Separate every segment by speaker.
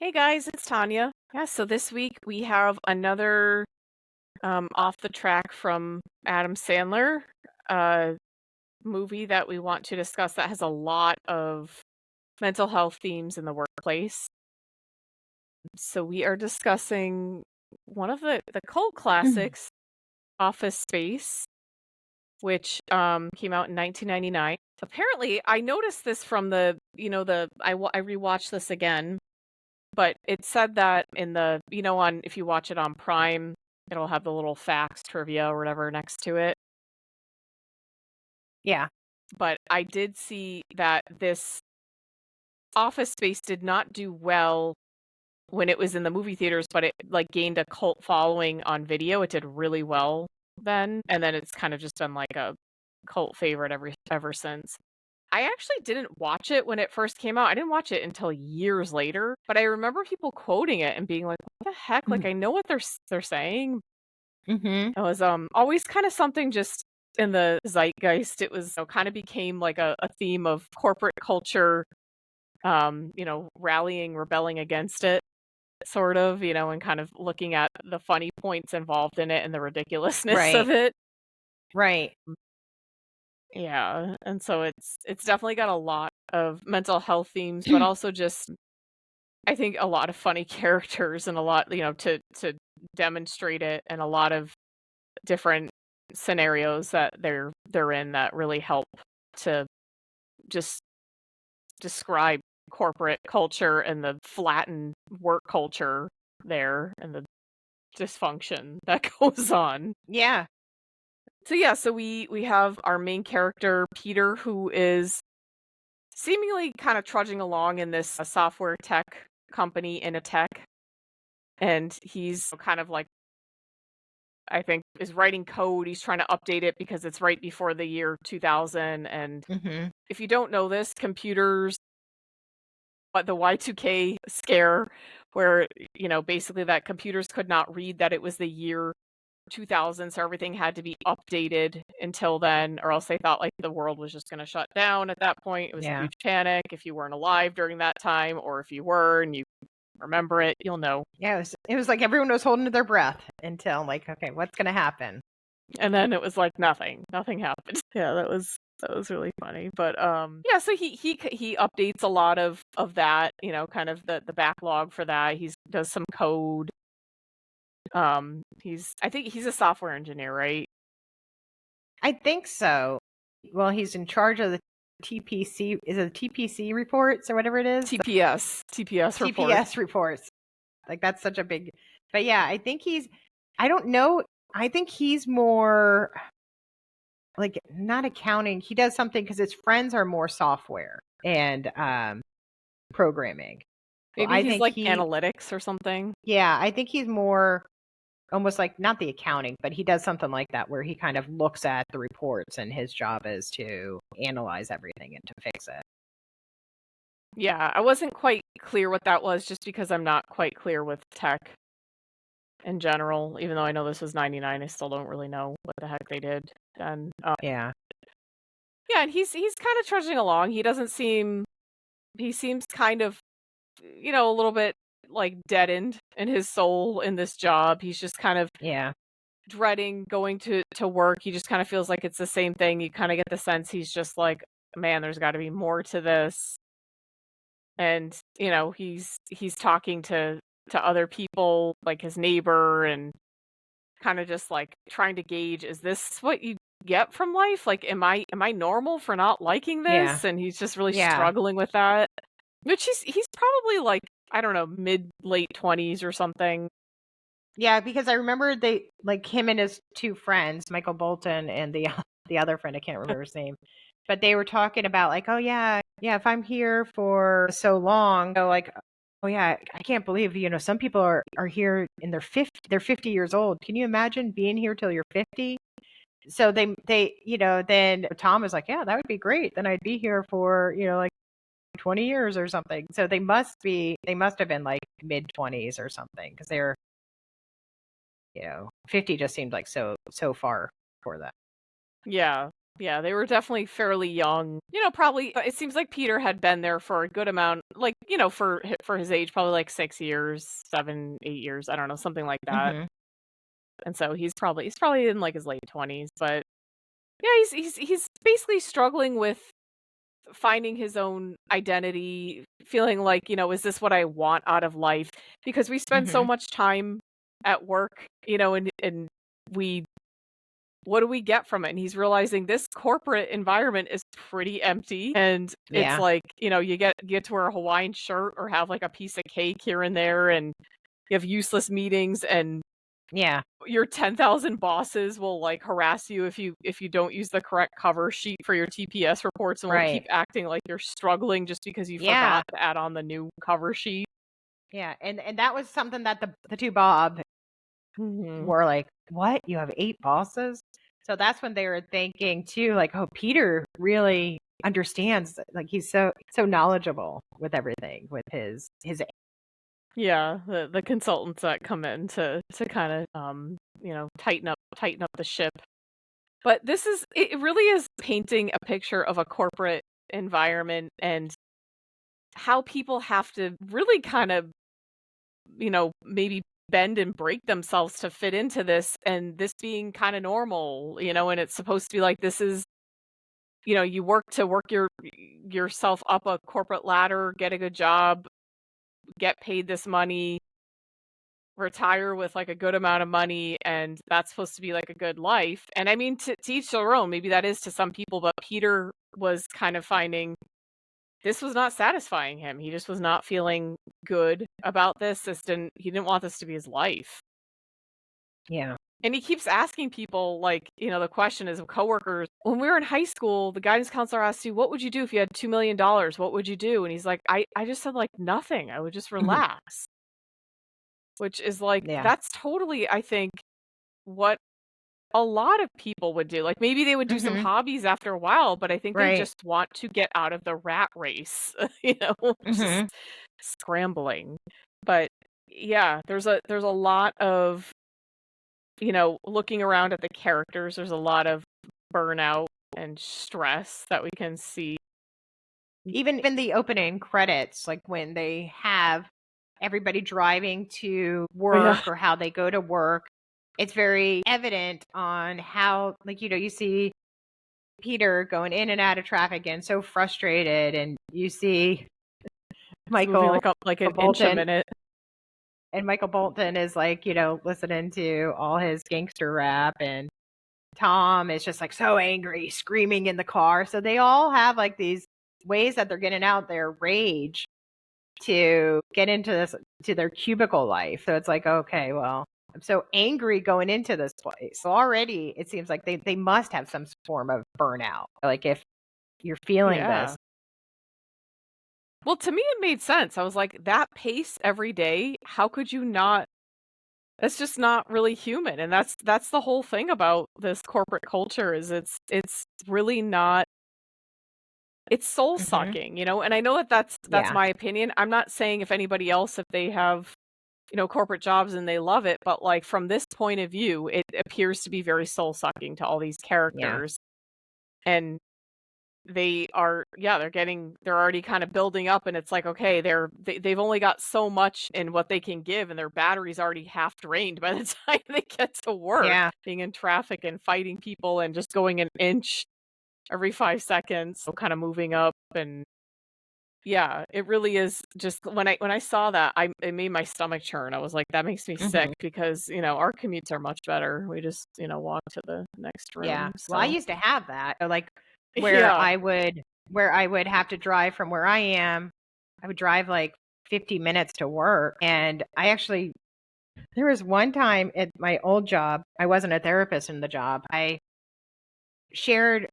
Speaker 1: Hey guys, it's Tanya. Yeah, so this week we have another off the track from Adam Sandler movie that we want to discuss that has a lot of mental health themes in the workplace. So we are discussing one of the cult classics, Office Space, which came out in 1999. Apparently, I noticed this from I rewatched this again. But it said that in if you watch it on Prime, it'll have the little facts, trivia, or whatever next to it.
Speaker 2: Yeah.
Speaker 1: But I did see that this Office Space did not do well when it was in the movie theaters, but it gained a cult following on video. It did really well then, and then it's kind of just been like a cult favorite ever since. I actually didn't watch it when it first came out. I didn't watch it until years later, but I remember people quoting it and being like, "What the heck?" Like, I know what they're saying.
Speaker 2: Mm-hmm.
Speaker 1: It was always kind of something just in the zeitgeist. It was kind of became like a theme of corporate culture, rallying, rebelling against it, sort of, and kind of looking at the funny points involved in it and the ridiculousness
Speaker 2: Right.
Speaker 1: of it.
Speaker 2: Right.
Speaker 1: Yeah, and so it's definitely got a lot of mental health themes, but also just I think a lot of funny characters and a lot, to demonstrate it, and a lot of different scenarios that they're in that really help to just describe corporate culture and the flattened work culture there and the dysfunction that goes on.
Speaker 2: Yeah.
Speaker 1: So yeah, so we have our main character Peter, who is seemingly kind of trudging along in this software tech company in a tech, and he's kind of like, I think, is writing code. He's trying to update it because it's right before the year 2000. And
Speaker 2: Mm-hmm.
Speaker 1: if you don't know this, computers, but the Y2K scare, where, basically that computers could not read that it was the year 2000, so everything had to be updated until then, or else they thought like the world was just going to shut down at that point. It was a
Speaker 2: Yeah.
Speaker 1: huge panic if you weren't alive during that time, or if you were and you remember it, you'll know.
Speaker 2: Yeah. It was like everyone was holding their breath until like, okay, what's gonna happen?
Speaker 1: And then it was like nothing happened. Yeah, that was really funny. But yeah, so he updates a lot of that, kind of the backlog for that. He does some code. I think he's a software engineer, right?
Speaker 2: I think so. Well, he's in charge of the TPC. Is it the TPC reports or whatever it is?
Speaker 1: TPS report.
Speaker 2: TPS reports. Like that's such a big. But yeah, I think he's. I don't know. I think he's more like not accounting. He does something because his friends are more software and programming. Well,
Speaker 1: Maybe
Speaker 2: I
Speaker 1: he's
Speaker 2: think
Speaker 1: like analytics or something.
Speaker 2: I think he's more almost like not the accounting, but he does something like that where he kind of looks at the reports and his job is to analyze everything and to fix it.
Speaker 1: Yeah, I wasn't quite clear what that was just because I'm not quite clear with tech in general. Even though I know this was 99, I still don't really know what the heck they did. And
Speaker 2: Yeah.
Speaker 1: yeah, and he's kind of trudging along. He seems kind of, a little bit like deadened in his soul in this job. He's just kind of
Speaker 2: Yeah.
Speaker 1: dreading going to work. He just kind of feels like it's the same thing. You kind of get the sense he's just like, man, there's got to be more to this. And, he's talking to other people, like his neighbor, and kind of just like trying to gauge, is this what you get from life? Like, am I normal for not liking
Speaker 2: Yeah.
Speaker 1: this? And he's just really
Speaker 2: Yeah.
Speaker 1: struggling with that. Which he's probably like, I don't know, mid late 20s or something.
Speaker 2: Yeah, because I remember they like him and his two friends, Michael Bolton and the other friend, I can't remember his name. But they were talking about like, oh yeah, if I'm here for so long, like, oh yeah, I can't believe, some people are here in their 50 years old. Can you imagine being here till you're 50? So they then Tom was like, yeah, that would be great. Then I'd be here for, like 20 years or something. So they must have been like mid 20s or something because they're 50 just seemed like so far for that.
Speaker 1: Yeah. Yeah, they were definitely fairly young. Probably it seems like Peter had been there for a good amount, like, for his age, probably like 6 years, 7, 8 years, I don't know, something like that.
Speaker 2: Hmm.
Speaker 1: And so he's probably in like his late 20s, but yeah, he's basically struggling with finding his own identity, feeling like, is this what I want out of life? Because we spend so
Speaker 2: Hmm.
Speaker 1: much time at work, and we what do we get from it? And he's realizing this corporate environment is pretty empty. And it's
Speaker 2: Yeah.
Speaker 1: like, you get to wear a Hawaiian shirt or have like a piece of cake here and there, and you have useless meetings, and
Speaker 2: Yeah.
Speaker 1: your 10,000 bosses will like harass you if you don't use the correct cover sheet for your TPS reports, and will keep
Speaker 2: Right.
Speaker 1: acting like you're struggling just because you
Speaker 2: Yeah.
Speaker 1: forgot to add on the new cover sheet.
Speaker 2: Yeah. And that was something that the two Bob
Speaker 1: Mhm.
Speaker 2: were like, "What? You have 8 bosses?" So that's when they were thinking too, like, "Oh, Peter really understands, like, he's so knowledgeable with everything, with his."
Speaker 1: Yeah, the consultants that come in to kind of tighten up the ship. But it really is painting a picture of a corporate environment, and how people have to really kind of, maybe bend and break themselves to fit into this, and this being kind of normal, and it's supposed to be like this is, you work to work yourself up a corporate ladder, get a good job, get paid this money, retire with like a good amount of money, and that's supposed to be like a good life. And I mean, to each their own, maybe that is to some people, but Peter was kind of finding this was not satisfying him. He just was not feeling good about this. He didn't want this to be his life.
Speaker 2: Yeah.
Speaker 1: And he keeps asking people, like, the question is of coworkers, when we were in high school, the guidance counselor asked you, what would you do if you had $2 million? What would you do? And he's like, I just said like nothing. I would just
Speaker 2: Mhm.
Speaker 1: relax. Which is like,
Speaker 2: Yeah.
Speaker 1: that's totally, I think, what a lot of people would do. Like, maybe they would do some
Speaker 2: Mhm.
Speaker 1: hobbies after a while, but I think they
Speaker 2: Right.
Speaker 1: just want to get out of the rat race, just
Speaker 2: Mhm.
Speaker 1: scrambling. But yeah, there's a lot of, looking around at the characters, there's a lot of burnout and stress that we can see.
Speaker 2: Even in the opening credits, like, when they have everybody driving to
Speaker 1: Oh, yeah.
Speaker 2: work or how they go to work, it's very evident on how, like, you see Peter going in and out of traffic and so frustrated, and you see
Speaker 1: It's moving
Speaker 2: Michael
Speaker 1: like an inch a
Speaker 2: Bolton,
Speaker 1: minute.
Speaker 2: and Michael Bolton is like, listening to all his gangster rap, and Tom is just like so angry, screaming in the car. So they all have like these ways that they're getting out their rage to get into this, to their cubicle life. So it's like, okay, well, I'm so angry going into this place. So already it seems like they must have some form of burnout. Like, if you're feeling
Speaker 1: Yeah.
Speaker 2: this.
Speaker 1: Well, to me, it made sense. I was like, that pace every day, how could you not? That's just not really human. And that's the whole thing about this corporate culture, is it's really not, it's soul
Speaker 2: Hmm.
Speaker 1: sucking, and I know that that's
Speaker 2: Yeah.
Speaker 1: my opinion. I'm not saying if anybody else, if they have, corporate jobs and they love it, but like from this point of view, it appears to be very soul sucking to all these
Speaker 2: Yeah.
Speaker 1: characters. And they're already kind of building up, and it's like, okay, they've only got so much in what they can give, and their battery's already half drained by the time they get to work,
Speaker 2: Yeah.
Speaker 1: being in traffic and fighting people and just going an inch every 5 seconds, so kind of moving up. And yeah, it really is just, when I saw that, it made my stomach churn. I was like, that makes me sick,
Speaker 2: Hmm.
Speaker 1: because our commutes are much better. We just walk to the next
Speaker 2: Yeah.
Speaker 1: room.
Speaker 2: Well, I
Speaker 1: So
Speaker 2: used to have that. So, like, where
Speaker 1: yeah.
Speaker 2: I would where I would have to drive from where I am, I would drive like 50 minutes to work. And there was one time at my old job, I wasn't a therapist in the job. Shared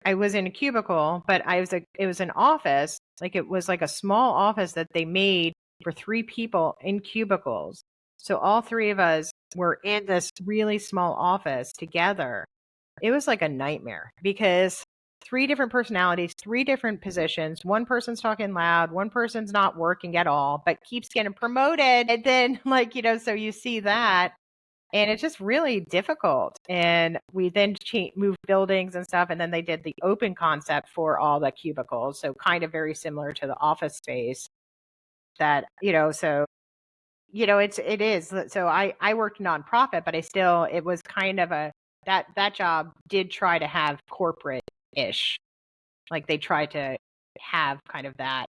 Speaker 2: I was in a cubicle, but it was an office. Like, it was like a small office that they made for 3 people in cubicles. So all 3 of us were in this really small office together. It was like a nightmare because 3 different personalities, 3 different positions. One person's talking loud, one person's not working at all, but keeps getting promoted. And then, like, so you see that. And it's just really difficult. And we then moved buildings and stuff. And then they did the open concept for all the cubicles. So kind of very similar to the office space that, so, it is. So I worked nonprofit, but it was kind of that job did try to have corporate-ish. Like they tried to have kind of that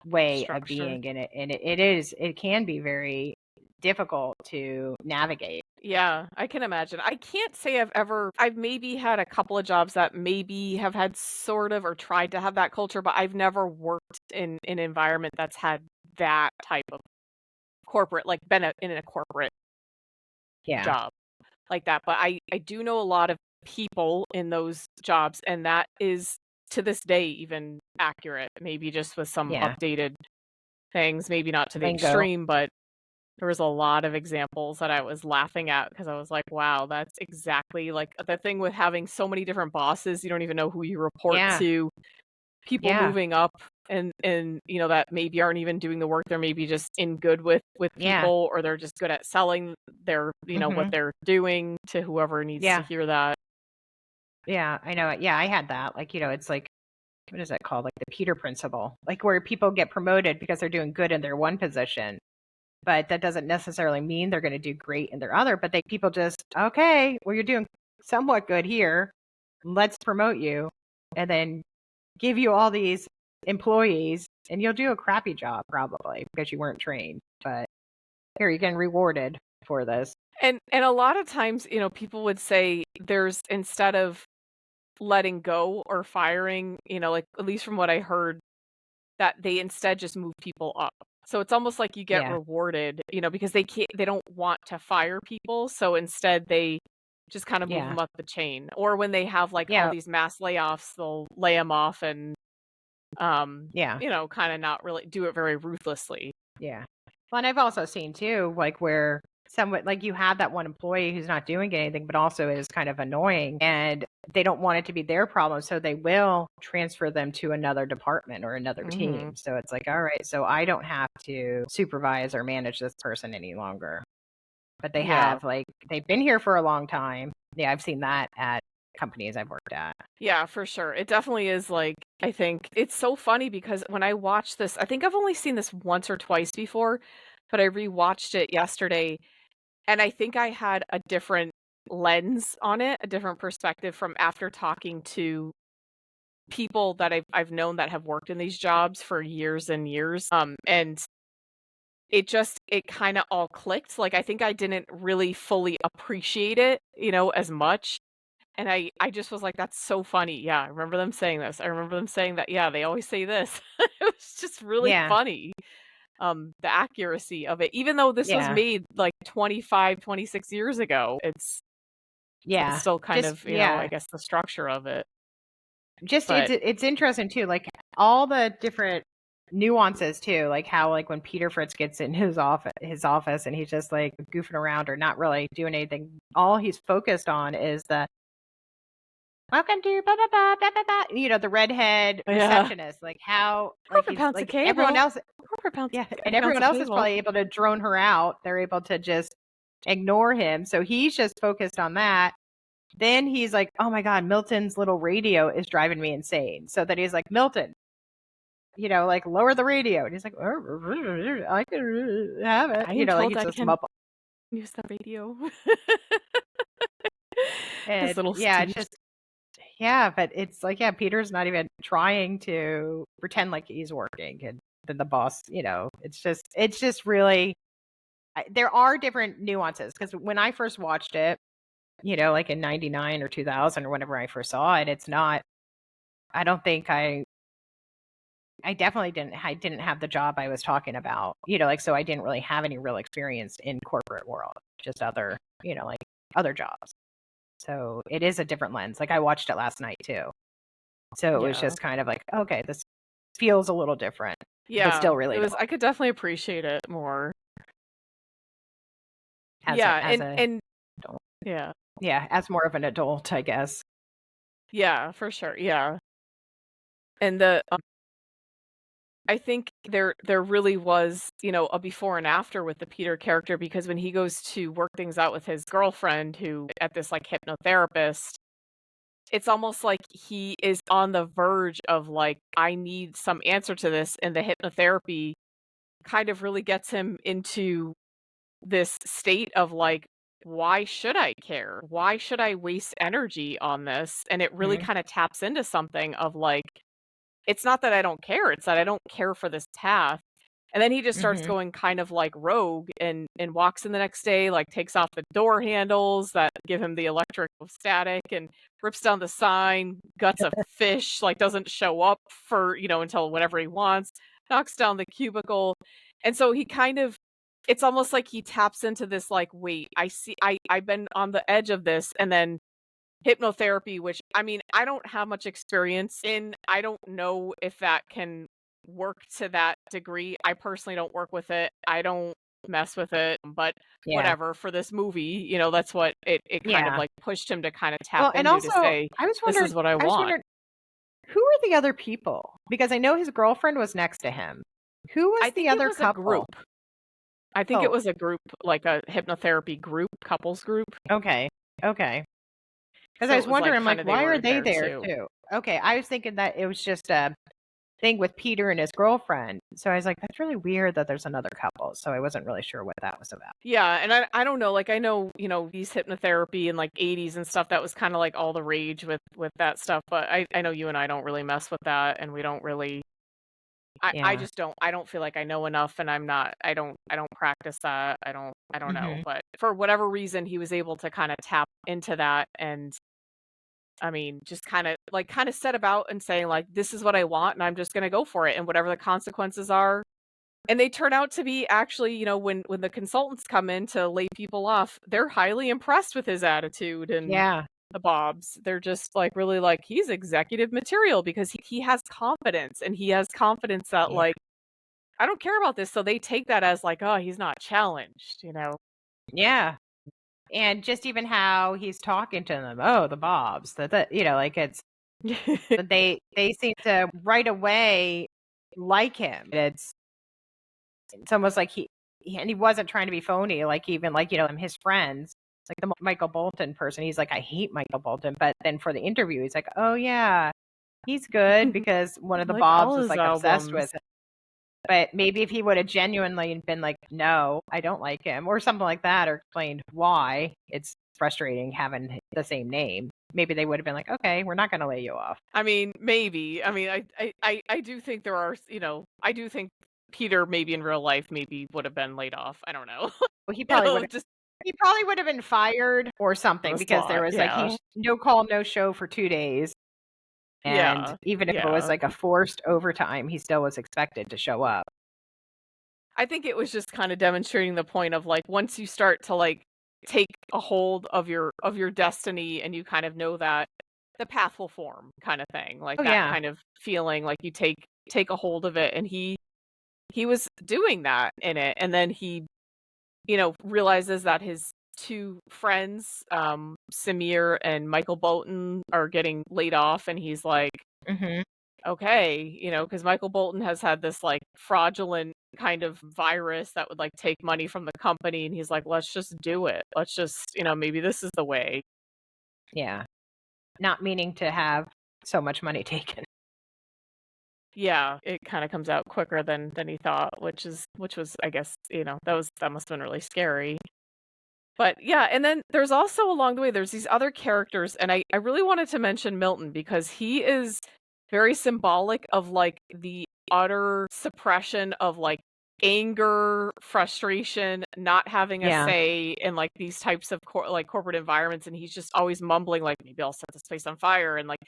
Speaker 2: way of
Speaker 1: Structure.
Speaker 2: being in it. And it can be very difficult to navigate.
Speaker 1: Yeah, I can imagine. I can't say I've maybe had a couple of jobs that maybe have had sort of or tried to have that culture, but I've never worked in an environment that's had that type of corporate, like been in a corporate
Speaker 2: Yeah.
Speaker 1: job like that. But I do know a lot of people in those jobs, and that is to this day even accurate, maybe just with some
Speaker 2: Yeah.
Speaker 1: updated things, maybe not to the
Speaker 2: Lingo.
Speaker 1: extreme, but there was a lot of examples that I was laughing at because I was like, wow, that's exactly like the thing with having so many different bosses. You don't even know who you report
Speaker 2: Yeah.
Speaker 1: to. People
Speaker 2: Yeah.
Speaker 1: moving up and that maybe aren't even doing the work. They're maybe just in good with
Speaker 2: Yeah.
Speaker 1: people, or they're just good at selling their, what they're doing to whoever needs to
Speaker 2: Yeah.
Speaker 1: hear that.
Speaker 2: Yeah. I know. Yeah. I had that. Like, it's like, what is that called? Like the Peter principle, like where people get promoted because they're doing good in their one position. But that doesn't necessarily mean they're going to do great in their other. But people just, okay, well, you're doing somewhat good here. Let's promote you and then give you all these employees, and you'll do a crappy job probably because you weren't trained. But here, you're getting rewarded for this.
Speaker 1: And a lot of times, people would say there's, instead of letting go or firing, like at least from what I heard, that they instead just move people up. So it's almost like you get
Speaker 2: Yeah.
Speaker 1: rewarded, because they don't want to fire people. So instead they just kind of move
Speaker 2: Yeah.
Speaker 1: them up the chain. Or when they have like all
Speaker 2: Yeah.
Speaker 1: these mass layoffs, they'll lay them off and,
Speaker 2: Yeah.
Speaker 1: kind of not really do it very ruthlessly.
Speaker 2: Yeah. Well, and I've also seen too, like where somewhat like you have that one employee who's not doing anything, but also is kind of annoying, and they don't want it to be their problem. So they will transfer them to another department or another team. So it's like, all right, so I don't have to supervise or manage this person any longer. But they have, like, they've been here for a long time. Yeah, I've seen that at companies I've worked at.
Speaker 1: Yeah, for sure. It definitely is, like, I think it's so funny because when I watched this, I think I've only seen this once or twice before, but I rewatched it yesterday, and I think I had a different lens on it, a different perspective from after talking to people that I've known that have worked in these jobs for years and years. And it kind of all clicked. Like I think I didn't really fully appreciate it, as much. And I just was like, that's so funny. Yeah, I remember them saying this. I remember them saying that. Yeah, they always say this. It was just really
Speaker 2: Yeah.
Speaker 1: funny. The accuracy of it, even though this was
Speaker 2: Yeah.
Speaker 1: made like 25, 26 years ago, it's
Speaker 2: Yeah.
Speaker 1: still kind
Speaker 2: Just,
Speaker 1: of,
Speaker 2: yeah.
Speaker 1: I guess the structure of it.
Speaker 2: Just
Speaker 1: But
Speaker 2: it's interesting too, like all the different nuances too, like how like when Peter Fritz gets in his office and he's just like goofing around or not really doing anything. All he's focused on is the welcome to blah blah blah blah blah blah. The redhead receptionist, like how like
Speaker 1: corporate
Speaker 2: he's
Speaker 1: pounds of
Speaker 2: like everyone
Speaker 1: cable.
Speaker 2: else,
Speaker 1: Corporate pounds,
Speaker 2: yeah, and
Speaker 1: pounds
Speaker 2: everyone
Speaker 1: of
Speaker 2: else is
Speaker 1: cable.
Speaker 2: probably able to drone her out. They're able to just ignore him, so he's just focused on that. Then he's like, oh my God, Milton's little radio is driving me insane. So that he's like, Milton, like lower the radio. And he's like, I can have it.
Speaker 1: I am
Speaker 2: Like
Speaker 1: told
Speaker 2: he's
Speaker 1: I
Speaker 2: just
Speaker 1: can use the radio. His
Speaker 2: and
Speaker 1: little
Speaker 2: yeah, it's
Speaker 1: speech.
Speaker 2: just, yeah, but it's like, yeah, Peter's not even trying to pretend like he's working. And then the boss, it's just really, there are different nuances. Because when I first watched it, like in 99 or 2000 or whenever I first saw it, it's not, I don't think I definitely didn't have the job I was talking about, like, so I didn't really have any real experience in corporate world, just other, like other jobs. So it is a different lens. Like I watched it last night too. So it was just kind of like, okay, this feels a little different, but still relatable.
Speaker 1: I could definitely appreciate it more.
Speaker 2: As as more of an adult, I guess.
Speaker 1: Yeah, for sure. Yeah. And the I think there really was, a before and after with the Peter character, because when he goes to work things out with his girlfriend who at this like hypnotherapist, it's almost like he is on the verge of like, I need some answer to this, and the hypnotherapy kind of really gets him into this state of like, why should I care? Why should I waste energy on this? And it really
Speaker 2: Mhm.
Speaker 1: kind of taps into something of like, it's not that I don't care, it's that I don't care for this path. And then he just starts
Speaker 2: Mhm.
Speaker 1: going kind of like rogue and walks in the next day, like takes off the door handles that give him the electrical static and rips down the sign, guts a fish, like doesn't show up for, until whenever he wants, knocks down the cubicle. And so he kind of, it's almost like he taps into this like, wait, I see I've been on the edge of this, and then hypnotherapy, which, I mean, I don't have much experience in. I don't know if that can work to that degree. I personally don't work with it. I don't mess with it, but
Speaker 2: Yeah.
Speaker 1: whatever. For this movie, that's what it kind of
Speaker 2: Yeah.
Speaker 1: like pushed him to kind of tap
Speaker 2: Well, and
Speaker 1: into to
Speaker 2: also
Speaker 1: say,
Speaker 2: I was
Speaker 1: this
Speaker 2: wondering
Speaker 1: is what I
Speaker 2: I was
Speaker 1: want.
Speaker 2: wondering who were the other people? Because I know his girlfriend was next to him. Who was
Speaker 1: I
Speaker 2: the
Speaker 1: think it
Speaker 2: other
Speaker 1: was a
Speaker 2: couple?
Speaker 1: group. I think it
Speaker 2: Oh,
Speaker 1: was a group, like a hypnotherapy group, couples group.
Speaker 2: okay. Okay. Because I
Speaker 1: So it
Speaker 2: was
Speaker 1: was like
Speaker 2: wondering, I'm
Speaker 1: kind
Speaker 2: like,
Speaker 1: of they
Speaker 2: why are
Speaker 1: were
Speaker 2: they
Speaker 1: there
Speaker 2: there
Speaker 1: too.
Speaker 2: too? Okay, I was thinking that it was just a thing with Peter and his girlfriend. So I was like, that's really weird that there's another couple. So I wasn't really sure what that was about.
Speaker 1: Yeah, and I don't know, like, I know, these hypnotherapy in, like, '80s and stuff, that was kinda, like, all the rage with that stuff, but I know you and I don't really mess with that, and we don't really I
Speaker 2: Yeah.
Speaker 1: just don't feel like I know enough, and I don't practice that, I don't know,
Speaker 2: Mhm.
Speaker 1: but for whatever reason, he was able to kinda tap into that, and, I mean, just kinda set about and saying, like, "This is what I want, and I'm just gonna go for it, and whatever the consequences are." And they turn out to be actually, when the consultants come in to lay people off, they're highly impressed with his attitude and
Speaker 2: Yeah.
Speaker 1: the Bobs. They're just like really like he's executive material because he has confidence, and he has confidence that
Speaker 2: Yeah.
Speaker 1: like I don't care about this. So they take that as like, oh, he's not challenged.
Speaker 2: Yeah. And just even how he's talking to them. Oh, the Bobs. Like but they seem to right away like him. It's almost like and he wasn't trying to be phony, like even like, his friends, like the Michael Bolton person. He's like, I hate Michael Bolton. But then for the interview, he's like, oh yeah, he's good because one of the
Speaker 1: Like
Speaker 2: Bobs
Speaker 1: all
Speaker 2: was
Speaker 1: his
Speaker 2: like obsessed
Speaker 1: albums.
Speaker 2: with him. But maybe if he would have genuinely been like, no, I don't like him, or something like that, or explained why it's frustrating having the same name, maybe they would have been like, okay, we're not going to lay you off.
Speaker 1: I mean, maybe. I mean, I do think there are, I do think Peter maybe in real life maybe would have been laid off. I don't know.
Speaker 2: Well,
Speaker 1: Just
Speaker 2: he probably would have been fired or
Speaker 1: on
Speaker 2: something
Speaker 1: the
Speaker 2: because there
Speaker 1: spot.
Speaker 2: was like
Speaker 1: Yeah.
Speaker 2: no call, no show for 2 days. And
Speaker 1: Yeah.
Speaker 2: even if it was
Speaker 1: Yeah.
Speaker 2: like a forced overtime, he still was expected to show up.
Speaker 1: I think it was just kind of demonstrating the point of like once you start to like take a hold of your destiny, and you kind of know that the path will form kind of thing. Like
Speaker 2: Oh,
Speaker 1: that
Speaker 2: yeah.
Speaker 1: kind of feeling like you take a hold of it, and he was doing that in it, and then he realizes that his two friends, Samir and Michael Bolton, are getting laid off, and he's like,
Speaker 2: Hmm.
Speaker 1: okay, because Michael Bolton has had this like fraudulent kind of virus that would like take money from the company, and he's like, let's just do it. Let's just, maybe this is the way.
Speaker 2: Yeah. Not meaning to have so much money taken.
Speaker 1: Yeah, it kind of comes out quicker than he thought, which was, I guess, that must have been really scary. But yeah, and then there's also along the way, there's these other characters, and I really wanted to mention Milton because he is very symbolic of like the utter suppression of like anger, frustration, not having a
Speaker 2: Yeah.
Speaker 1: say in like these types of like corporate environments, and he's just always mumbling like maybe I'll set this place on fire, and like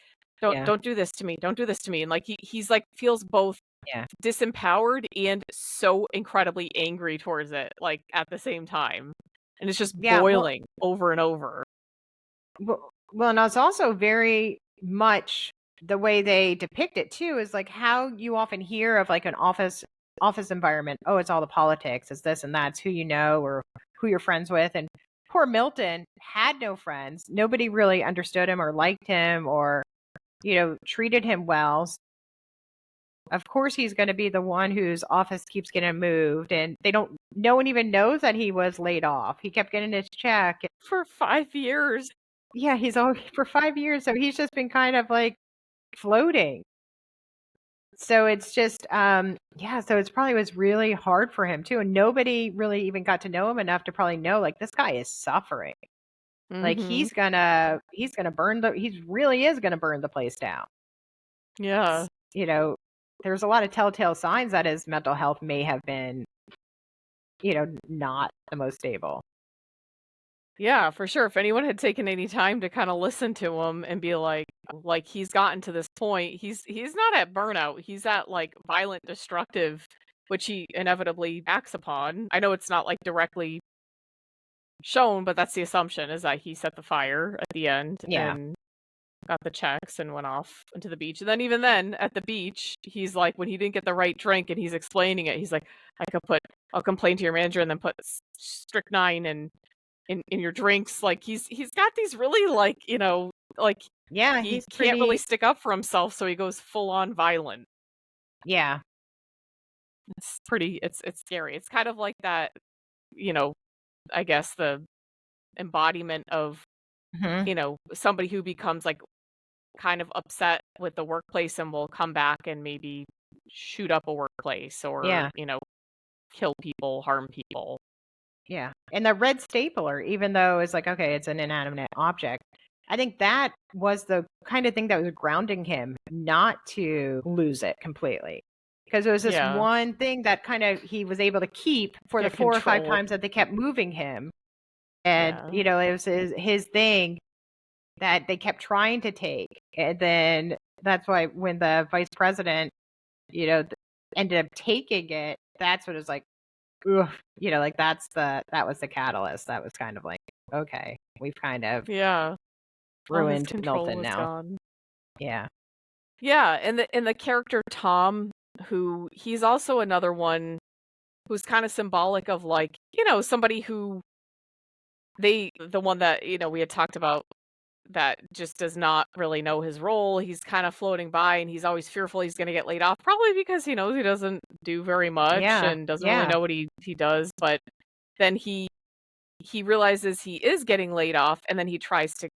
Speaker 2: Yeah.
Speaker 1: don't do this to me, don't do this to me, and like he's like feels both
Speaker 2: Yeah.
Speaker 1: disempowered and so incredibly angry towards it like at the same time. And it's just
Speaker 2: Yeah.
Speaker 1: boiling over and over.
Speaker 2: Well, and it's also very much the way they depict it too is like how you often hear of like an office environment. Oh, it's all the politics. It's this and that's who you know or who you're friends with. And poor Milton had no friends. Nobody really understood him or liked him or treated him well. of course he's going to be the one whose office keeps getting moved, and no one even knows that he was laid off. He kept getting his check.
Speaker 1: For 5 years.
Speaker 2: Yeah, he's all for 5 years, so he's just been kind of like floating. So it's just so it's probably was really hard for him too, and nobody really even got to know him enough to probably know, like, this guy is suffering. Like,
Speaker 1: Mhm.
Speaker 2: he's gonna burn he really is gonna burn the place down.
Speaker 1: Yeah.
Speaker 2: You know, there's a lot of telltale signs that his mental health may have been, not the most stable.
Speaker 1: Yeah, for sure. If anyone had taken any time to kinda listen to him and be like, he's gotten to this point, he's not at burnout, he's at, like, violent, destructive, which he inevitably acts upon. I know it's not, like, directly shown, but that's the assumption, is that he set the fire at the end
Speaker 2: Yeah.
Speaker 1: and got the checks and went off into the beach. And then even then, at the beach, he's like, when he didn't get the right drink and he's explaining it, he's like, I'll complain to your manager and then put strychnine in your drinks. Like he's got these really like
Speaker 2: Yeah,
Speaker 1: he
Speaker 2: he's
Speaker 1: can't really
Speaker 2: pretty.
Speaker 1: stick up for himself, so he goes full on violent.
Speaker 2: Yeah.
Speaker 1: It's scary. It's kind of like that, you know, I guess the embodiment of,
Speaker 2: Mhm.
Speaker 1: somebody who becomes like kind of upset with the workplace and will come back and maybe shoot up a workplace or,
Speaker 2: Yeah.
Speaker 1: kill people, harm people.
Speaker 2: Yeah. And the red stapler, even though it's like, okay, it's an inanimate object, I think that was the kind of thing that was grounding him not to lose it completely. Because it was this
Speaker 1: Yeah.
Speaker 2: one thing that kind of he was able to keep for the
Speaker 1: Get
Speaker 2: 4 or 5
Speaker 1: control.
Speaker 2: times that they kept moving him. And,
Speaker 1: Yeah.
Speaker 2: it was his thing that they kept trying to take. And then that's why when the vice president, you know, th- ended up taking it, that's what it was like, ugh, like that was the catalyst. That was kind of like, okay, we've kind of
Speaker 1: Yeah. All his
Speaker 2: ruined
Speaker 1: control
Speaker 2: Milton
Speaker 1: was
Speaker 2: now.
Speaker 1: gone.
Speaker 2: Yeah.
Speaker 1: Yeah, and the character Tom, who he's also another one who's kind of symbolic of like, somebody who the one that, we had talked about that just does not really know his role. He's kind of floating by and he's always fearful he's going to get laid off, probably because he knows he doesn't do very much
Speaker 2: Yeah.
Speaker 1: and doesn't really
Speaker 2: Yeah.
Speaker 1: know what he does, but then he realizes he is getting laid off and then he tries to,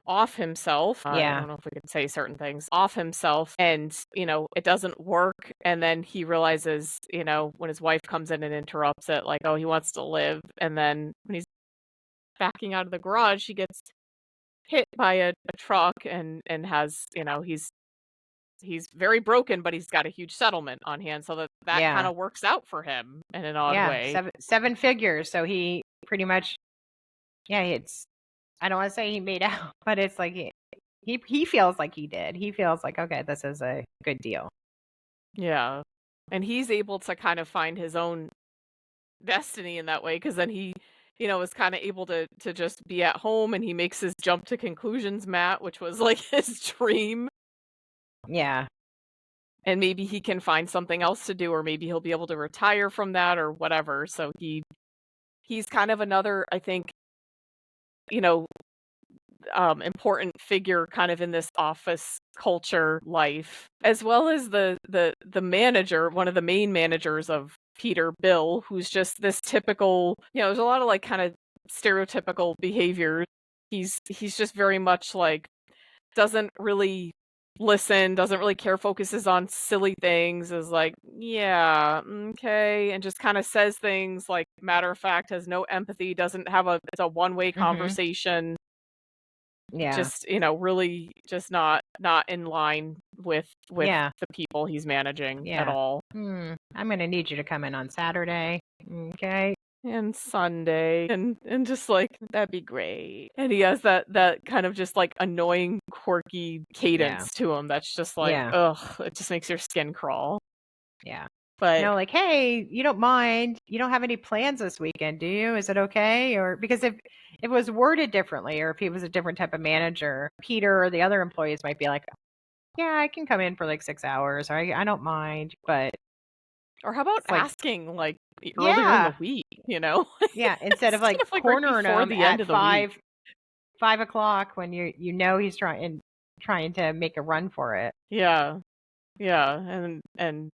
Speaker 1: off himself. I
Speaker 2: Yeah.
Speaker 1: don't know if we could say certain things, off himself, and, it doesn't work. And then he realizes, when his wife comes in and interrupts it, like, oh, he wants to live. And then when he's backing out of the garage, he gets hit by a truck and has, he's very broken, but he's got a huge settlement on hand, so that
Speaker 2: Yeah.
Speaker 1: kinda works out for him in an odd
Speaker 2: Yeah.
Speaker 1: way.
Speaker 2: Seven figures. So he pretty much, yeah, it's, I don't want to say he made out, but it's like he feels like he did. He feels like, okay, this is a good deal.
Speaker 1: Yeah. And he's able to kind of find his own destiny in that way, because then he, is kinda able to just be at home, and he makes his jump to conclusions mat, which was, like, his dream,
Speaker 2: Yeah.
Speaker 1: and maybe he can find something else to do, or maybe he'll be able to retire from that or whatever, so he's kind of another, I think, you know, important figure kind of in this office culture life, as well as the manager, one of the main managers of Peter, Bill, who's just this typical, there's a lot of like kind of stereotypical behavior. He's just very much like doesn't really listen, doesn't really care, focuses on silly things, is like, yeah, okay, and just kind of says things like matter of fact, has no empathy, doesn't have it's a one-way
Speaker 2: Mhm.
Speaker 1: conversation,
Speaker 2: Yeah.
Speaker 1: just, really just not in line with
Speaker 2: Yeah.
Speaker 1: the people he's managing at
Speaker 2: Yeah.
Speaker 1: all.
Speaker 2: I'm gonna need you to come in on Saturday. Okay.
Speaker 1: And Sunday and just like, "That'd be great." And he has that kind of just, like, annoying, quirky
Speaker 2: Yeah.
Speaker 1: cadence to him that's just like,
Speaker 2: Yeah.
Speaker 1: ugh, it just makes your skin crawl.
Speaker 2: Yeah.
Speaker 1: But
Speaker 2: Like, hey, you don't mind? You don't have any plans this weekend, do you? Is it okay? Or because if it was worded differently, or if he was a different type of manager, Peter or the other employees might be like, yeah, I can come in for like 6 hours, or I don't mind. But
Speaker 1: or how about
Speaker 2: it's like,
Speaker 1: asking, like, earlier in the
Speaker 2: yeah,
Speaker 1: week,
Speaker 2: yeah, instead of
Speaker 1: instead
Speaker 2: like
Speaker 1: of, like, right
Speaker 2: cornering
Speaker 1: before
Speaker 2: him
Speaker 1: the end
Speaker 2: at
Speaker 1: of the week.
Speaker 2: 5 o'clock when you know he's trying to make a run for it.
Speaker 1: Yeah. Yeah, and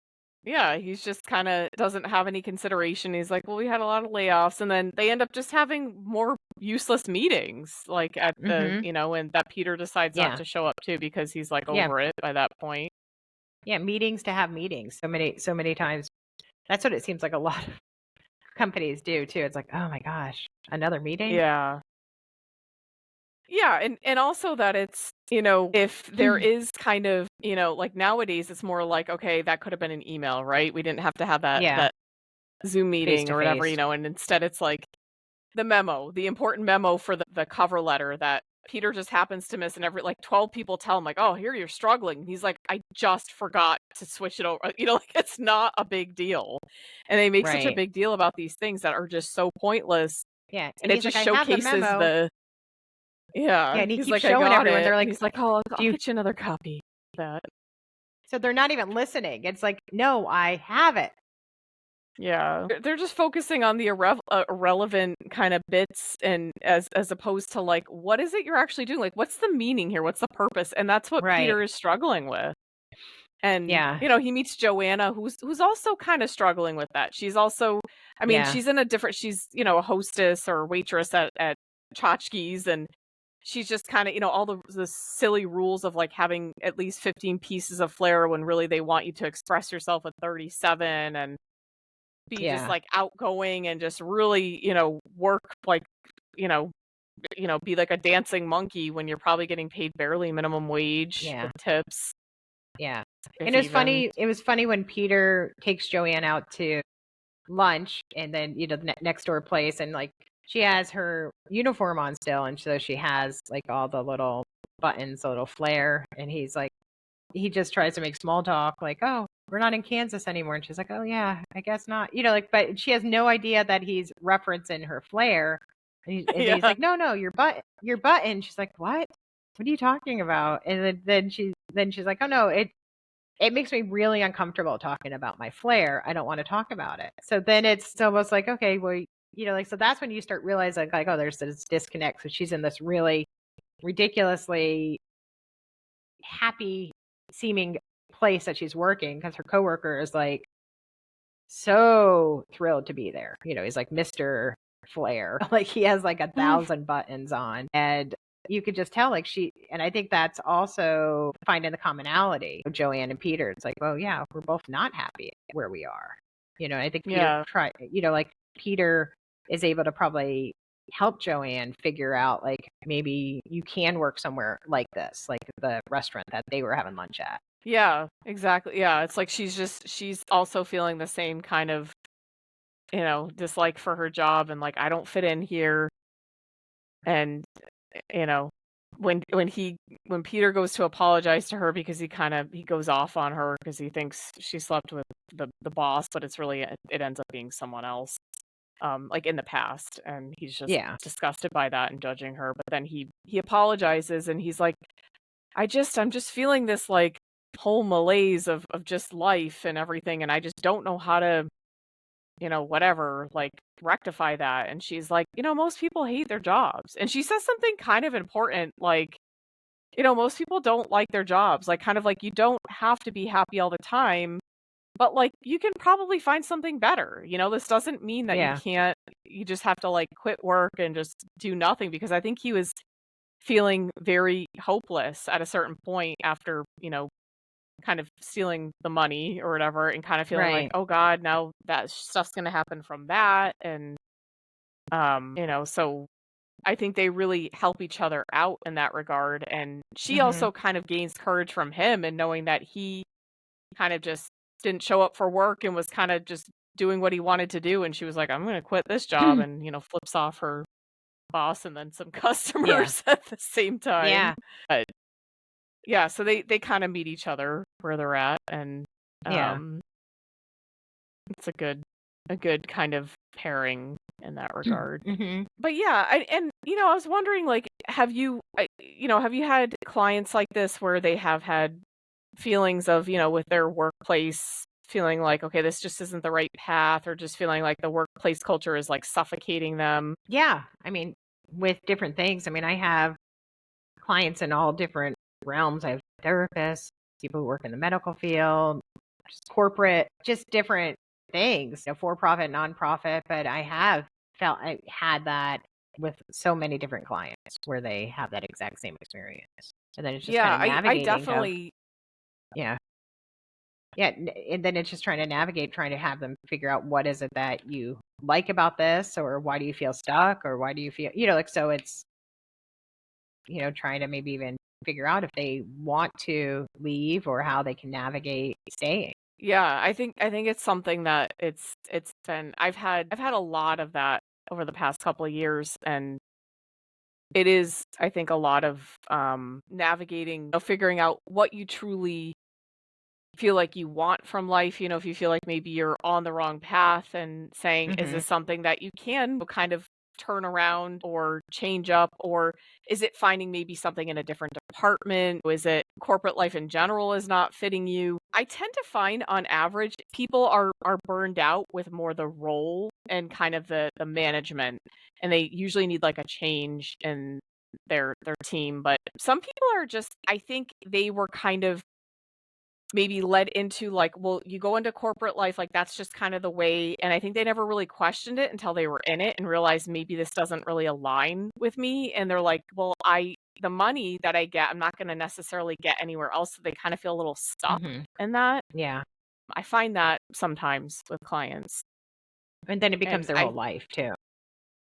Speaker 1: yeah, he's just kinda doesn't have any consideration. He's like, "Well, we had a lot of layoffs," and then they end up just having more useless meetings, like, at the
Speaker 2: Mhm.
Speaker 1: and that Peter decides not
Speaker 2: Yeah.
Speaker 1: to show up to because he's, like,
Speaker 2: Yeah.
Speaker 1: over it by that point.
Speaker 2: Yeah, meetings to have meetings so many times. That's what it seems like a lot of companies do too. It's like, "Oh my gosh, another meeting?"
Speaker 1: Yeah. Yeah, and also that it's, if there is kind of, like, nowadays, it's more like, okay, that could have been an email, right? We didn't have to have that
Speaker 2: Yeah,
Speaker 1: Zoom
Speaker 2: face
Speaker 1: meeting
Speaker 2: to
Speaker 1: or whatever,
Speaker 2: face.
Speaker 1: and instead it's like the memo, the important memo for the cover letter that Peter just happens to miss, and every like 12 people tell him like, "Oh, here you're struggling." And he's like, "I just forgot to switch it over." Like it's not a big deal. And they make such a
Speaker 2: Right.
Speaker 1: big deal about these things that are just so pointless,
Speaker 2: Yeah,
Speaker 1: and
Speaker 2: and
Speaker 1: it
Speaker 2: he's like,
Speaker 1: just
Speaker 2: "I have the
Speaker 1: showcases
Speaker 2: memo."
Speaker 1: the
Speaker 2: Yeah,
Speaker 1: yeah,
Speaker 2: and he
Speaker 1: he's
Speaker 2: keeps
Speaker 1: like, "I
Speaker 2: showing
Speaker 1: got
Speaker 2: everyone.
Speaker 1: it."
Speaker 2: They're
Speaker 1: And
Speaker 2: like,
Speaker 1: he's like, "Oh,
Speaker 2: "Do
Speaker 1: I'll
Speaker 2: you?"
Speaker 1: get you another copy of that."
Speaker 2: So they're not even listening. It's like, "No, I have it."
Speaker 1: Yeah. They're just focusing on the irrelevant kind of bits, and as opposed to like, what is it you're actually doing? Like, what's the meaning here? What's the purpose? And that's what
Speaker 2: Right.
Speaker 1: Peter is struggling with. And,
Speaker 2: Yeah.
Speaker 1: he meets Joanna, who's also kind of struggling with that. She's also, I mean,
Speaker 2: Yeah.
Speaker 1: she's in a different, she's, a hostess or waitress at tchotchkes, and she's just kind of, all the silly rules of like having at least 15 pieces of flair when really they want you to express yourself with 37, and be just
Speaker 2: Yeah.
Speaker 1: like outgoing and just really, work like, you know, be like a dancing monkey when you're probably getting paid barely minimum wage with
Speaker 2: Yeah.
Speaker 1: tips,
Speaker 2: Yeah. And
Speaker 1: if even.
Speaker 2: it was funny when Peter takes Joanne out to lunch and then, the next door place, and like she has her uniform on still, and so she has like all the little buttons, a little flare, and he's like, he just tries to make small talk like, "Oh, we're not in Kansas anymore." And she's like, "Oh yeah, I guess not." Like, but she has no idea that he's referencing her flare. And then he's
Speaker 1: Yeah.
Speaker 2: like, "No, no, your button." She's like, "What? What are you talking about?" And then she's like, "Oh no, it makes me really uncomfortable talking about my flare. I don't want to talk about it." So then it's almost like, okay, well, like, so that's when you start realizing like, oh, there's this disconnect. So she's in this really ridiculously happy seeming place that she's working because her coworker is like so thrilled to be there. He's like Mr. Flair. Like he has like
Speaker 1: Mm.
Speaker 2: 1,000 buttons on. And you could just tell like and I think that's also finding the commonality of Joanne and Peter. It's like, well, yeah, we're both not happy where we are. I think Peter
Speaker 1: Yeah.
Speaker 2: like Peter is able to probably help Joanne figure out like maybe you can work somewhere like this, like the restaurant that they were having lunch at.
Speaker 1: Yeah, exactly. Yeah, it's like she's also feeling the same kind of, dislike for her job, and like, I don't fit in here. And you know, when Peter goes to apologize to her because he goes off on her because he thinks she slept with the boss, but it ends up being someone else, like in the past, and he's just
Speaker 2: Yeah.
Speaker 1: disgusted by that and judging her. But then he apologizes, and he's like, I'm just feeling this like whole malaise of just life and everything, and I just don't know how to, whatever, like, rectify that. And she's like, most people hate their jobs. And she says something kind of important, like, most people don't like their jobs. Like, kind of like, you don't have to be happy all the time, but like, you can probably find something better. This doesn't mean that
Speaker 2: Yeah.
Speaker 1: you just have to like quit work and just do nothing, because I think he was feeling very hopeless at a certain point after, kind of stealing the money or whatever, and kind of feeling like,
Speaker 2: Right.
Speaker 1: "Oh god, now that stuff's gonna happen from that." And, so I think they really help each other out in that regard, and she
Speaker 2: Mhm.
Speaker 1: also kind of gains courage from him, and knowing that he kind of just didn't show up for work and was kinda just doing what he wanted to do, and she was like, "I'm gonna quit this job," and, flips off her boss and then some
Speaker 2: Yeah.
Speaker 1: customers at the same time.
Speaker 2: Yeah.
Speaker 1: But yeah, so they kinda meet each other where they're at, and,
Speaker 2: Yeah.
Speaker 1: um, it's a good kind of pairing in that regard.
Speaker 2: Mhm.
Speaker 1: But yeah, I was wondering, like, have you had clients like this where they have had feelings of, with their workplace, feeling like, okay, this just isn't the right path, or just feeling like the workplace culture is like suffocating them?
Speaker 2: Yeah. I mean, with different things. I mean, I have clients in all different realms. I have therapists, people who work in the medical field, just corporate, just different things, for-profit, nonprofit. But I have felt I had that with so many different clients where they have that exact same experience. And then it's just kind
Speaker 1: Yeah,
Speaker 2: of
Speaker 1: I
Speaker 2: navigating of,
Speaker 1: definitely
Speaker 2: yeah. Yeah, and then it's just trying to navigate, trying to have them figure out what is it that you like about this, or why do you feel stuck, or why do you feel, like, so it's, trying to maybe even figure out if they want to leave or how they can navigate staying.
Speaker 1: yeah, I think it's something that it's been I've had a lot of that over the past couple of years, and it is, I think, a lot of navigating, figuring out what you truly feel like you want from life, if you feel like maybe you're on the wrong path, and saying, is
Speaker 2: Mhm.
Speaker 1: this something that you can kind of turn around or change up? Or is it finding maybe something in a different department? Is it corporate life in general is not fitting you? I tend to find on average people are burned out with more the role and kind of the management, and they usually need like a change in their team. But some people are just, I think they were kind of maybe led into like, well, you go into corporate life, like that's just kind of the way. And I think they never really questioned it until they were in it and realized maybe this doesn't really align with me. And they're like, well, the money that I get, I'm not going to necessarily get anywhere else. So they kind of feel a little stuck
Speaker 2: Mhm.
Speaker 1: in that.
Speaker 2: Yeah.
Speaker 1: I find that sometimes with clients.
Speaker 2: And then it becomes
Speaker 1: And
Speaker 2: their whole life too.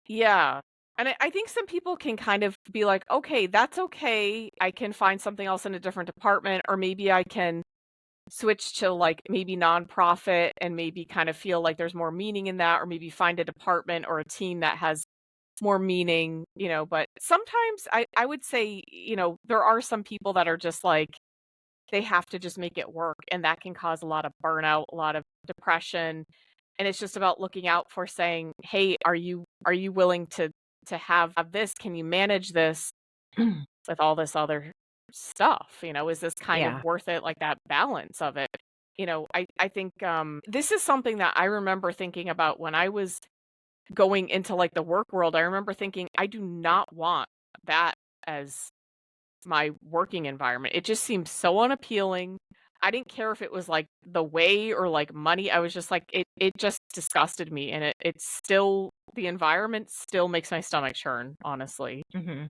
Speaker 1: yeah. And I think some people can kind of be like, okay, that's okay. I can find something else in a different department, or maybe I can switch to like maybe nonprofit and maybe kind of feel like there's more meaning in that, or maybe find a department or a team that has more meaning, but sometimes I would say, there are some people that are just like they have to just make it work, and that can cause a lot of burnout, a lot of depression. And it's just about looking out for saying, hey, are you willing to have this? Can you manage this with all this other stuff? Is this kind of
Speaker 2: Yeah.
Speaker 1: worth it? Like that balance of it. I think this is something that I remember thinking about when I was going into like the work world. I remember thinking, I do not want that as my working environment. It just seemed so unappealing. I didn't care if it was like the way or like money. I was just like, it just disgusted me. And it's still, the environment still makes my stomach churn, honestly.
Speaker 2: Mhm.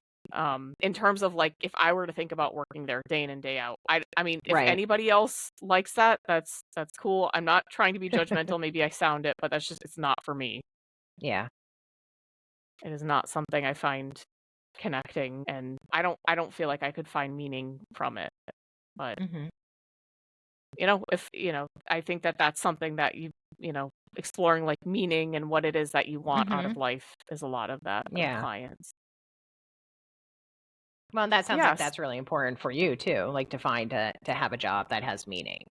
Speaker 1: In terms of like if I were to think about working there day in and day out. I mean, if
Speaker 2: Right.
Speaker 1: anybody else likes that, that's cool. I'm not trying to be judgmental. Maybe I sound it, but that's just, it's not for me.
Speaker 2: Yeah.
Speaker 1: It is not something I find connecting, and I don't feel like I could find meaning from it. But
Speaker 2: Mhm.
Speaker 1: if I think that that's something that exploring like meaning and what it is that you want out of
Speaker 2: Mhm.
Speaker 1: life is a lot of that with
Speaker 2: Yeah.
Speaker 1: clients.
Speaker 2: Well, that sounds like
Speaker 1: Yes.
Speaker 2: that's really important for you too, like to find to have a job that has meaning.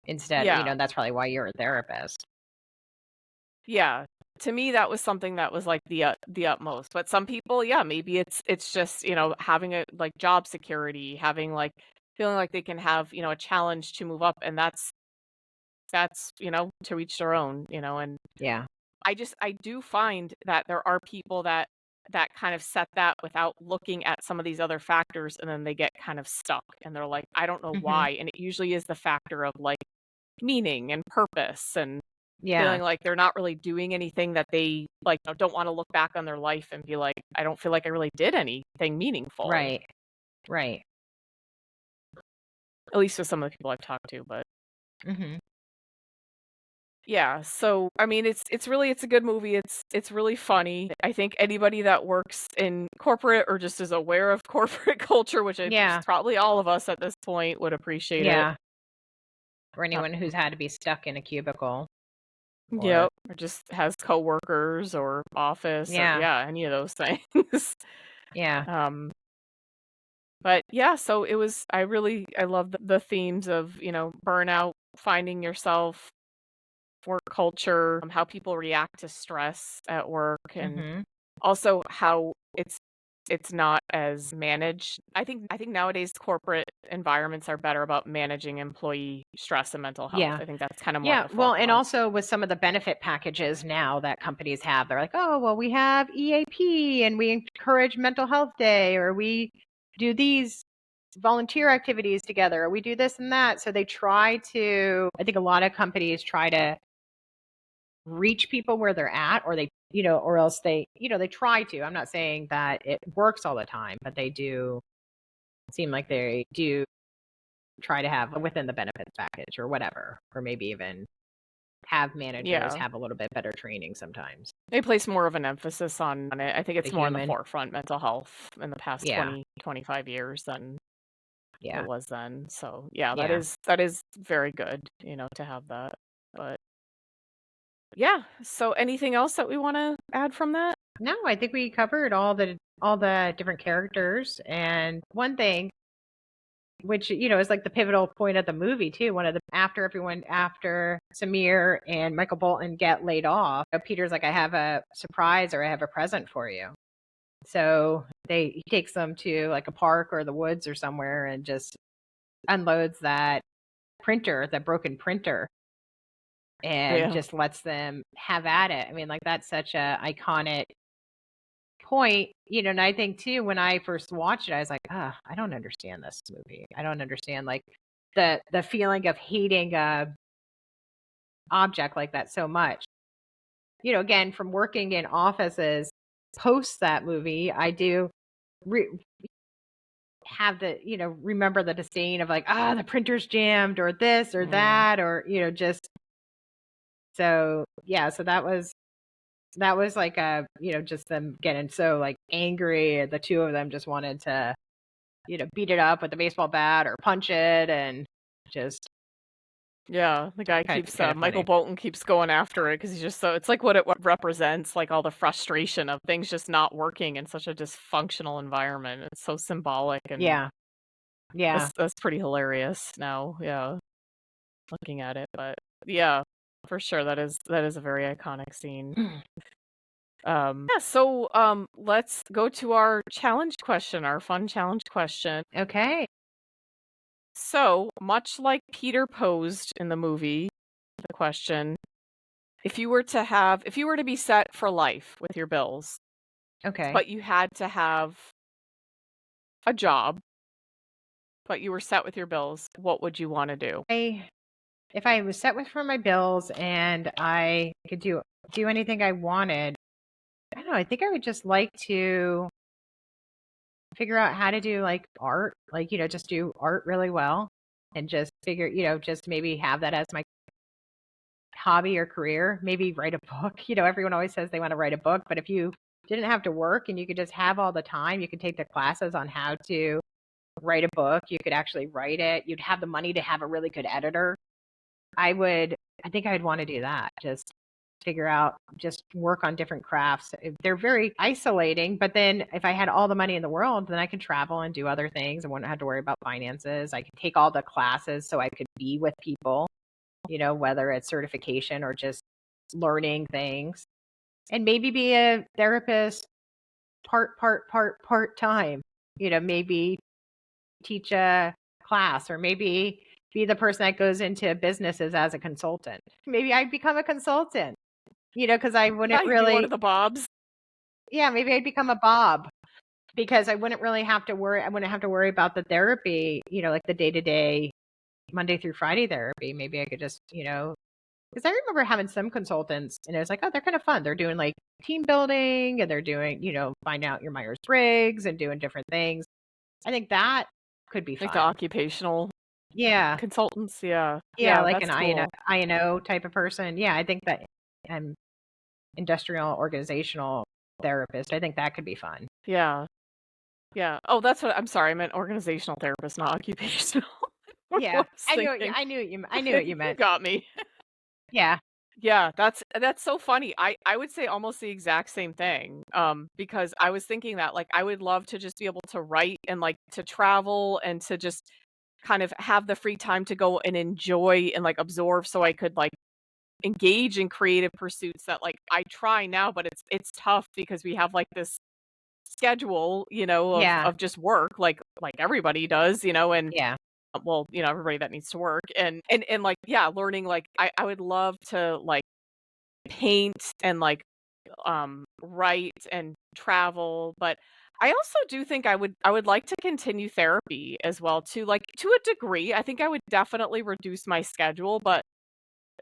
Speaker 2: Instead,
Speaker 1: Yeah.
Speaker 2: that's probably why you're a therapist.
Speaker 1: Yeah. To me, that was something that was like the utmost. But some people, yeah, maybe it's just, having a like job security, having like feeling like they can have, a challenge to move up, and that's, to each their own, and
Speaker 2: Yeah.
Speaker 1: I do find that there are people that kind of set that without looking at some of these other factors, and then they get kind of stuck, and they're like, I don't know
Speaker 2: Mhm.
Speaker 1: why. And it usually is the factor of like meaning and purpose, and
Speaker 2: Yeah.
Speaker 1: feeling like they're not really doing anything, that they like don't want to look back on their life and be like, I don't feel like I really did anything meaningful.
Speaker 2: Right. Right.
Speaker 1: At least with some of the people I've talked to. But
Speaker 2: Mhm.
Speaker 1: yeah, so I mean, it's a good movie. It's really funny. I think anybody that works in corporate or just is aware of corporate culture, which is
Speaker 2: Yeah.
Speaker 1: probably all of us at this point, would appreciate it.
Speaker 2: Yeah. Or
Speaker 1: Uh,
Speaker 2: anyone who's had to be stuck in a cubicle or
Speaker 1: yep, or just has coworkers or office, or
Speaker 2: yeah.
Speaker 1: yeah, any of those things.
Speaker 2: Yeah.
Speaker 1: um, but yeah, so I love the themes of burnout, finding yourself, work culture, how people react to stress at work, and
Speaker 2: Mhm.
Speaker 1: also how it's not as managed. I think nowadays corporate environments are better about managing employee stress and mental health.
Speaker 2: Yeah.
Speaker 1: I think that's kind of more at
Speaker 2: Yeah,
Speaker 1: the
Speaker 2: well, and
Speaker 1: forefront.
Speaker 2: also with some of the benefit packages now that companies have, they're like, "Oh, well, we have EAP and we encourage mental health day or we do these volunteer activities together, or we do this and that. So they try to, I think a lot of companies try to reach people where they're at, or they, or else they, they try to. I'm not saying that it works all the time, but they do seem like they do try to have within the benefits package or whatever, or maybe even have managers have a little bit better training sometimes.
Speaker 1: They place more of an emphasis on it. I think it's more in the
Speaker 2: human.
Speaker 1: forefront, mental health, in the past
Speaker 2: Yeah.
Speaker 1: 20, 25 years than
Speaker 2: Yeah.
Speaker 1: it was then. So yeah,
Speaker 2: Yeah.
Speaker 1: that is very good, to have that. But yeah, so anything else that we want to add from that?
Speaker 2: No, I think we covered all the different characters. And one thing, which is like the pivotal point of the movie too, one of the after Samir and Michael Bolton get laid off, Peter's like, I have a surprise, or I have a present for you. So he takes them to like a park or the woods or somewhere and just unloads that broken printer, and just lets them have at it. I mean, like, that's such a iconic point, and I think too, when I first watched it, I was like, I don't understand this movie. I don't understand, like, the feeling of hating a object like that so much. Again, from working in offices post that movie, I do have the, remember the disdain of like, the printer's jammed, or this or that, or, just so, yeah. So that was like just them getting so like angry. The two of them just wanted to, beat it up with the baseball bat or punch it, and just.
Speaker 1: Yeah, the guy keeps Michael Bolton keeps going after it because he's just it's like what it represents, like all the frustration of things just not working in such a dysfunctional environment. It's so symbolic, and
Speaker 2: yeah,
Speaker 1: that's pretty hilarious now. Yeah, looking at it, but yeah, for sure that is a very iconic scene. So let's go to our challenge question, our fun challenge question.
Speaker 2: Okay.
Speaker 1: So, much like Peter posed in the movie, the question, if you were to be set for life with your bills,
Speaker 2: Okay.
Speaker 1: but you had to have a job, but you were set with your bills, what would you want to do?
Speaker 2: If I was set with for my bills and I could do anything I wanted, I don't know, I think I would just like to figure out how to do like art, like, just do art really well, and just figure, just maybe have that as my hobby or career, maybe write a book. Everyone always says they want to write a book, but if you didn't have to work and you could just have all the time, you could take the classes on how to write a book. You could actually write it. You'd have the money to have a really good editor. I think I'd want to do that. Just figure out, just work on different crafts. They're very isolating, but then if I had all the money in the world, then I could travel and do other things. I wouldn't have to worry about finances. I could take all the classes so I could be with people, whether it's certification or just learning things, and maybe be a therapist part time, maybe teach a class, or maybe be the person that goes into businesses as a consultant. Maybe I'd become a consultant, because I wouldn't really.
Speaker 1: One of the Bobs.
Speaker 2: Yeah, maybe I'd become a Bob, because I wouldn't really have to worry. I wouldn't have to worry about the therapy, like the day-to-day Monday through Friday therapy. Maybe I could just, because I remember having some consultants and it was like, oh, they're kind of fun. They're doing like team building, and they're doing, find out your Myers-Briggs and doing different things. I think that could be fun.
Speaker 1: Like the occupational consultants. Yeah,
Speaker 2: like an
Speaker 1: cool.
Speaker 2: INO type of person. Yeah, I think that industrial organizational therapist. I think that could be fun.
Speaker 1: Yeah. Oh, that's what I'm sorry. I meant organizational therapist, not occupational.
Speaker 2: Yeah, I knew what you meant.
Speaker 1: You got me.
Speaker 2: Yeah.
Speaker 1: Yeah, that's so funny. I would say almost the exact same thing. Because I was thinking that, like, I would love to just be able to write and like to travel and to just kind of have the free time to go and enjoy and like absorb, so I could like engage in creative pursuits that like I try now, but it's tough because we have like this schedule, of just work, like everybody does, and well, everybody that needs to work, and like, yeah, learning, like I would love to like paint and like write and travel, but I also do think I would like to continue therapy as well too, like, to a degree. I think I would definitely reduce my schedule, but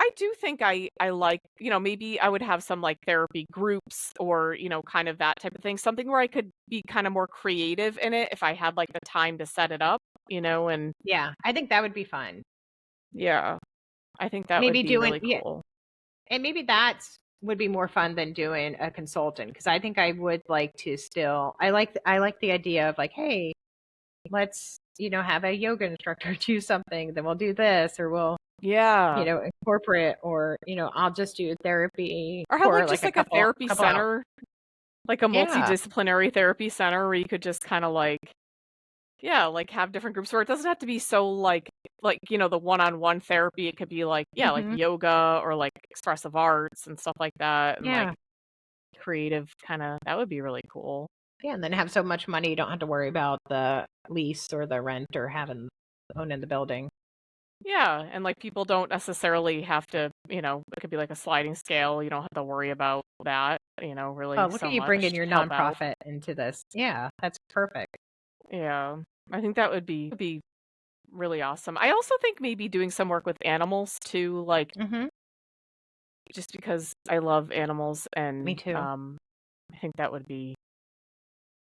Speaker 1: I do think I like, maybe I would have some, like, therapy groups or, kind of that type of thing, something where I could be kinda more creative in it if I had, like, the time to set it up, and
Speaker 2: Yeah, I think that would be fun.
Speaker 1: yeah, I think that would
Speaker 2: Maybe
Speaker 1: be
Speaker 2: doing
Speaker 1: really
Speaker 2: yeah,
Speaker 1: cool.
Speaker 2: and maybe that's would be more fun than doing a consultant because I think I would like to still I like the idea of like, hey, let's, have a yoga instructor do something, then we'll do this or we'll,
Speaker 1: Yeah.
Speaker 2: incorporate or, I'll just do therapy
Speaker 1: Or have,
Speaker 2: for
Speaker 1: like,
Speaker 2: like
Speaker 1: just,
Speaker 2: a
Speaker 1: like, a therapy
Speaker 2: couple hours.
Speaker 1: center, like a
Speaker 2: Yeah.
Speaker 1: multidisciplinary therapy center where you could just kinda, like yeah, like, have different groups where it doesn't have to be so, the one-on-one therapy, it could be, like, yeah, like
Speaker 2: Mhm.
Speaker 1: yoga or, like, expressive arts and stuff like that, and, like,
Speaker 2: Yeah.
Speaker 1: creative kinda that would be really cool.
Speaker 2: Yeah, and then have so much money you don't have to worry about the lease or the rent or having owning the building.
Speaker 1: Yeah, and, like, people don't necessarily have to, it could be like a sliding scale, you don't have to worry about that,
Speaker 2: Oh,
Speaker 1: really
Speaker 2: look at
Speaker 1: so
Speaker 2: you
Speaker 1: much
Speaker 2: bringing
Speaker 1: to
Speaker 2: your
Speaker 1: help out.
Speaker 2: nonprofit into this. Yeah, that's perfect.
Speaker 1: Yeah, I think that would be really awesome. I also think maybe doing some work with animals too, like,
Speaker 2: Mhm.
Speaker 1: just because I love animals
Speaker 2: Me
Speaker 1: and,
Speaker 2: too.
Speaker 1: I think that would be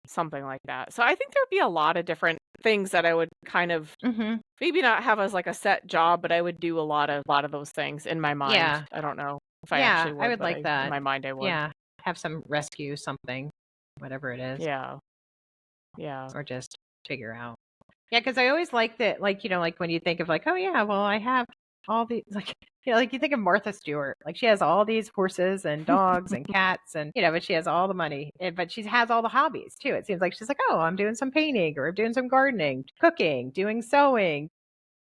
Speaker 1: something like that. So I think there'd be a lot of different things that I would kind of
Speaker 2: Mhm.
Speaker 1: maybe not have as, like, a set job, but I would do a lot of those things in my mind.
Speaker 2: Yeah.
Speaker 1: I don't know if I
Speaker 2: Yeah,
Speaker 1: actually
Speaker 2: I
Speaker 1: would,
Speaker 2: would
Speaker 1: but
Speaker 2: like
Speaker 1: in
Speaker 2: that.
Speaker 1: my mind I would.
Speaker 2: Yeah, have some rescue something, whatever it is,
Speaker 1: Yeah, yeah.
Speaker 2: or just figure out. Yeah, because I always like that, like, like when you think of like, oh yeah, well, I have all these, like, like you think of Martha Stewart, like she has all these horses and dogs and cats, and but she has all the money, but she has all the hobbies too. It seems like she's like, oh, I'm doing some painting or I'm doing some gardening, cooking, doing sewing,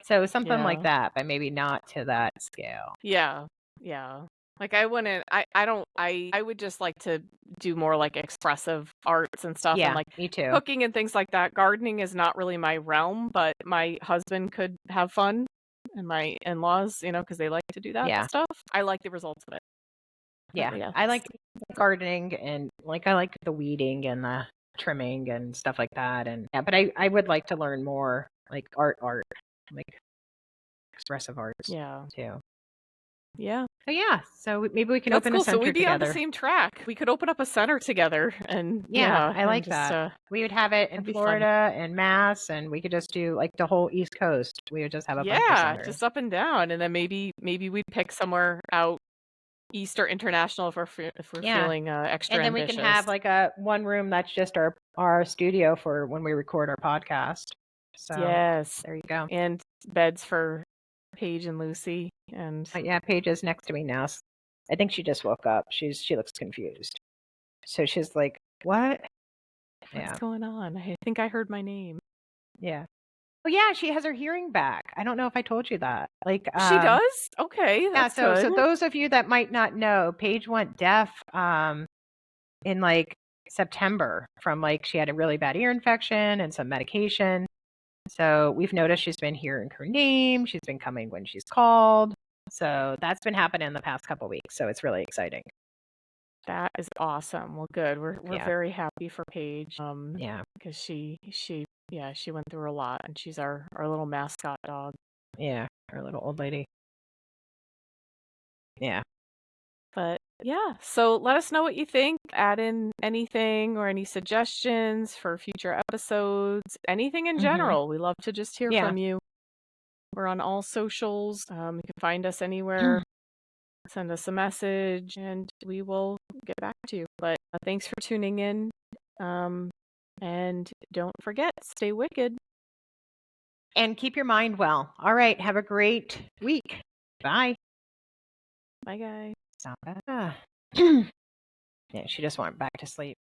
Speaker 2: so something like
Speaker 1: Yeah.
Speaker 2: that, but maybe not to that scale.
Speaker 1: Yeah. Yeah. Like, I wouldn't I don't I would just like to do more, like, expressive arts and stuff and,
Speaker 2: Yeah,
Speaker 1: like,
Speaker 2: me too.
Speaker 1: cooking and things like that. Gardening is not really my realm, but my husband could have fun and my in-laws, because they like to do that
Speaker 2: Yeah,
Speaker 1: stuff. I like the results of it. But
Speaker 2: yeah,
Speaker 1: yeah.
Speaker 2: I like gardening and like I like the weeding and the trimming and stuff like that, and yeah, but I would like to learn more like art, like expressive arts
Speaker 1: Yeah.
Speaker 2: too.
Speaker 1: Yeah.
Speaker 2: So yeah, so maybe we can
Speaker 1: That's
Speaker 2: open a
Speaker 1: cool. So
Speaker 2: center
Speaker 1: we'd be on the
Speaker 2: together.
Speaker 1: same track. We could open up a center together and
Speaker 2: Yeah,
Speaker 1: yeah,
Speaker 2: I
Speaker 1: and
Speaker 2: like
Speaker 1: just,
Speaker 2: that. We would have it in
Speaker 1: that'd be fun.
Speaker 2: Florida and Mass, and we could just do like the whole East Coast. We would just have a bunch of
Speaker 1: Yeah,
Speaker 2: centers.
Speaker 1: just up and down, and then maybe we'd pick somewhere out east or international if we're
Speaker 2: Yeah,
Speaker 1: feeling, extra
Speaker 2: and then we can
Speaker 1: ambitious.
Speaker 2: have like a one room that's just our studio for when we record our podcast. So
Speaker 1: Yes,
Speaker 2: there you go.
Speaker 1: and beds for Paige and Lucy, and
Speaker 2: But yeah, Paige is next to me now. I think she just woke up. She looks confused. So she's like, "What?"
Speaker 1: what's
Speaker 2: Yeah.
Speaker 1: going on? I think I heard my name.
Speaker 2: Yeah. Oh yeah, she has her hearing back. I don't know if I told you that. Like
Speaker 1: She does? Okay,
Speaker 2: yeah,
Speaker 1: that's
Speaker 2: so
Speaker 1: good.
Speaker 2: those of you that might not know, Paige went deaf in like September from like she had a really bad ear infection and some medication. So we've noticed she's been hearing her name, she's been coming when she's called. So that's been happening in the past couple weeks. So it's really exciting.
Speaker 1: That is awesome. Well, good. We're
Speaker 2: Yeah.
Speaker 1: very happy for Paige,
Speaker 2: Yeah.
Speaker 1: because she went through a lot, and she's our little mascot dog.
Speaker 2: Yeah. Our little old lady. Yeah.
Speaker 1: But yeah, so let us know what you think. Add in anything or any suggestions for future episodes, anything in
Speaker 2: Mhm.
Speaker 1: general. We love to just hear
Speaker 2: Yeah.
Speaker 1: from you. We're on all socials. You can find us anywhere. Send us a message, and we will get back to you. But thanks for tuning in. Um, and don't forget, stay wicked.
Speaker 2: And keep your mind well. All right. Have a great week. Bye.
Speaker 1: Bye, guys.
Speaker 2: Ah. Yeah, she just went back to sleep.